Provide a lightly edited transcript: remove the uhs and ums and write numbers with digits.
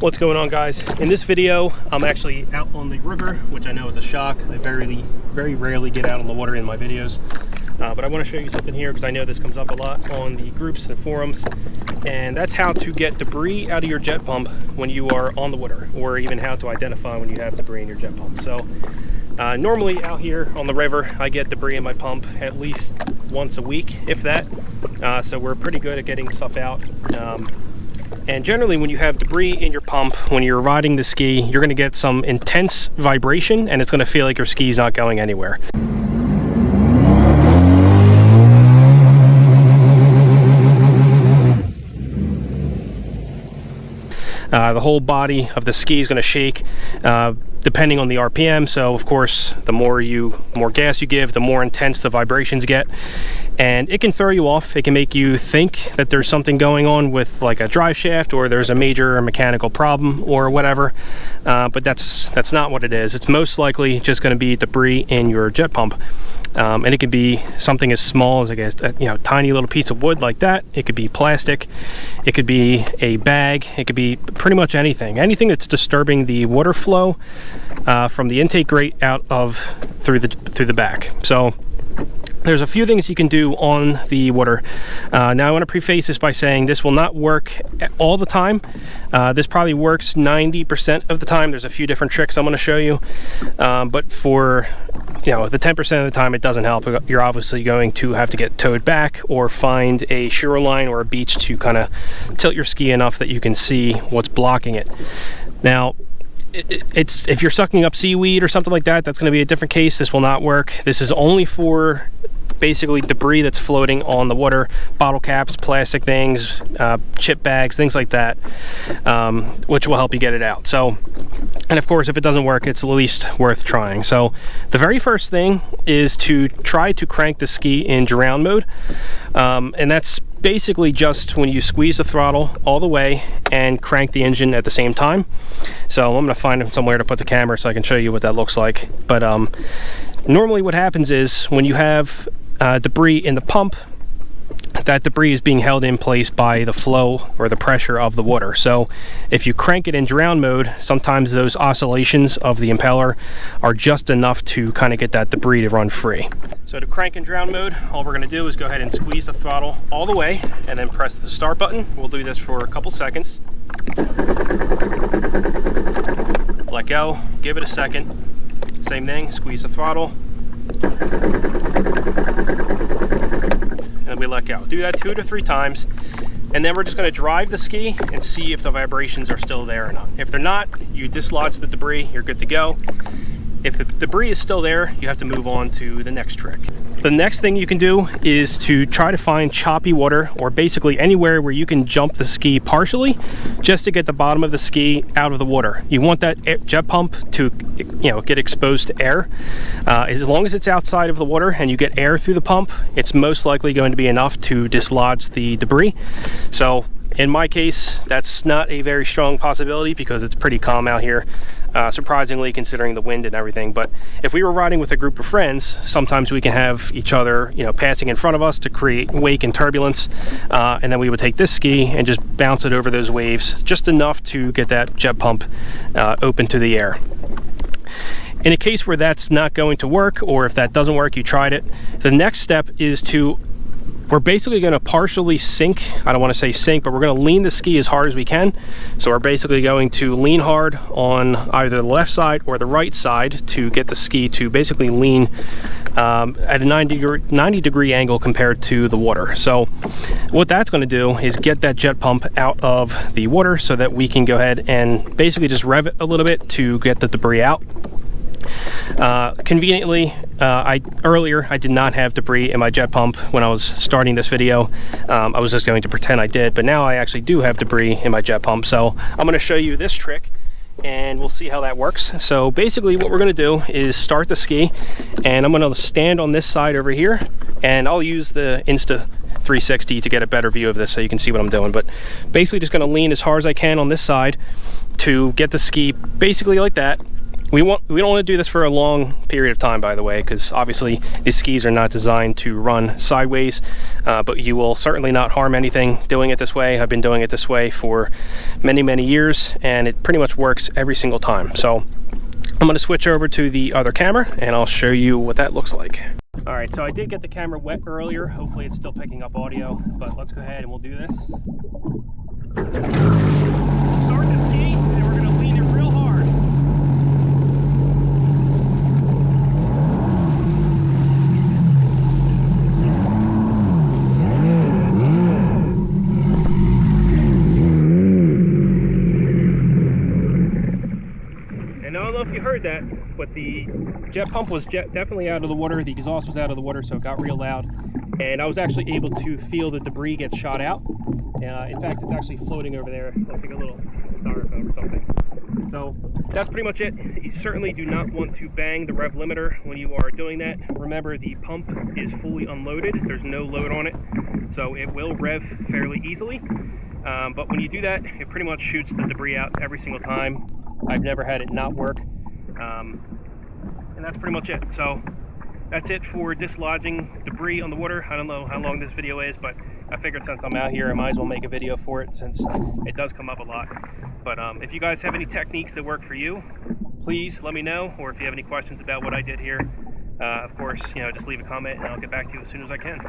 What's going on, guys? In this video, I'm actually out on the river, which I know is a shock. I very rarely get out on the water in my videos. But I want to show you something here because I know this comes up a lot on the groups and forums. And that's how to get debris out of your jet pump when you are on the water, or even how to identify when you have debris in your jet pump. So normally out here on the river, I get debris in my pump at least once a week, if that. So we're pretty good at getting stuff out. And generally, when you have debris in your pump, when you're riding the ski, you're going to get some intense vibration, and it's going to feel like your ski's not going anywhere. The whole body of the ski is going to shake depending on the RPM. So of course, the more gas you give, the more intense the vibrations get, and it can throw you off. It can make you think that there's something going on with like a drive shaft, or there's a major mechanical problem or whatever, but that's not what it is. It's most likely just going to be debris in your jet pump. And it could be something as small as a tiny little piece of wood like that. It could be plastic. It could be a bag. It could be pretty much anything that's disturbing the water flow from the intake grate out through the back. So there's a few things you can do on the water. Now I want to preface this by saying this will not work all the time. This probably works 90% of the time. There's a few different tricks I'm going to show you, but for the 10% of the time it doesn't help. You're obviously going to have to get towed back or find a shoreline or a beach to kind of tilt your ski enough that you can see what's blocking it. Now if you're sucking up seaweed or something like that, that's going to be a different case. This will not work. This is only for basically debris that's floating on the water, bottle caps, plastic things, chip bags, things like that, which will help you get it out. So, and of course, if it doesn't work, it's at least worth trying. So the very first thing is to try to crank the ski in drown mode, and that's basically just when you squeeze the throttle all the way and crank the engine at the same time. So I'm going to find somewhere to put the camera so I can show you what that looks like. But normally what happens is when you have debris in the pump, that debris is being held in place by the flow or the pressure of the water. So if you crank it in drown mode, sometimes those oscillations of the impeller are just enough to kind of get that debris to run free. So to crank in drown mode, all we're going to do is go ahead and squeeze the throttle all the way and then press the start button. We'll do this for a couple seconds. Let go, give it a second. Same thing, squeeze the throttle. And we let go. Do that 2 to 3 times, and then we're just going to drive the ski and see if the vibrations are still there or not. If they're not, you dislodge the debris, you're good to go. If the debris is still there, you have to move on to the next trick. The next thing you can do is to try to find choppy water, or basically anywhere where you can jump the ski partially, just to get the bottom of the ski out of the water. You want that jet pump to get exposed to air. As long as it's outside of the water and you get air through the pump, it's most likely going to be enough to dislodge the debris. So in my case, that's not a very strong possibility because it's pretty calm out here, surprisingly, considering the wind and everything. But if we were riding with a group of friends, sometimes we can have each other, passing in front of us to create wake and turbulence, and then we would take this ski and just bounce it over those waves, just enough to get that jet pump open to the air. In a case where that's not going to work, or if that doesn't work, you tried it, the next step is we're basically going to partially sink. I don't want to say sink, but we're going to lean the ski as hard as we can. So we're basically going to lean hard on either the left side or the right side to get the ski to basically lean at a 90 degree angle compared to the water. So what that's going to do is get that jet pump out of the water so that we can go ahead and basically just rev it a little bit to get the debris out. Conveniently, earlier I did not have debris in my jet pump when I was starting this video. I was just going to pretend I did, but now I actually do have debris in my jet pump. So I'm going to show you this trick and we'll see how that works. So basically what we're going to do is start the ski, and I'm going to stand on this side over here, and I'll use the Insta 360 to get a better view of this so you can see what I'm doing. But basically just going to lean as hard as I can on this side to get the ski basically like that. We don't want to do this for a long period of time, by the way, because obviously these skis are not designed to run sideways, but you will certainly not harm anything doing it this way. I've been doing it this way for many years, and it pretty much works every single time. So I'm going to switch over to the other camera and I'll show you what that looks like. All right, so I did get the camera wet earlier. Hopefully it's still picking up audio, but let's go ahead and we'll do this. Start the ski and we're going to lean it real hard. And I don't know if you heard that, but the jet pump was definitely out of the water. The exhaust was out of the water, so it got real loud. And I was actually able to feel the debris get shot out. In fact, it's actually floating over there. Looks like a little styrofoam or something. So that's pretty much it. You certainly do not want to bang the rev limiter when you are doing that. Remember, the pump is fully unloaded. There's no load on it, so it will rev fairly easily. But when you do that, it pretty much shoots the debris out every single time. I've never had it not work. And that's pretty much it. So that's it for dislodging debris on the water. I don't know how long this video is, but I figured since I'm out here, I might as well make a video for it since it does come up a lot. But if you guys have any techniques that work for you, please let me know. Or if you have any questions about what I did here, of course, just leave a comment and I'll get back to you as soon as I can.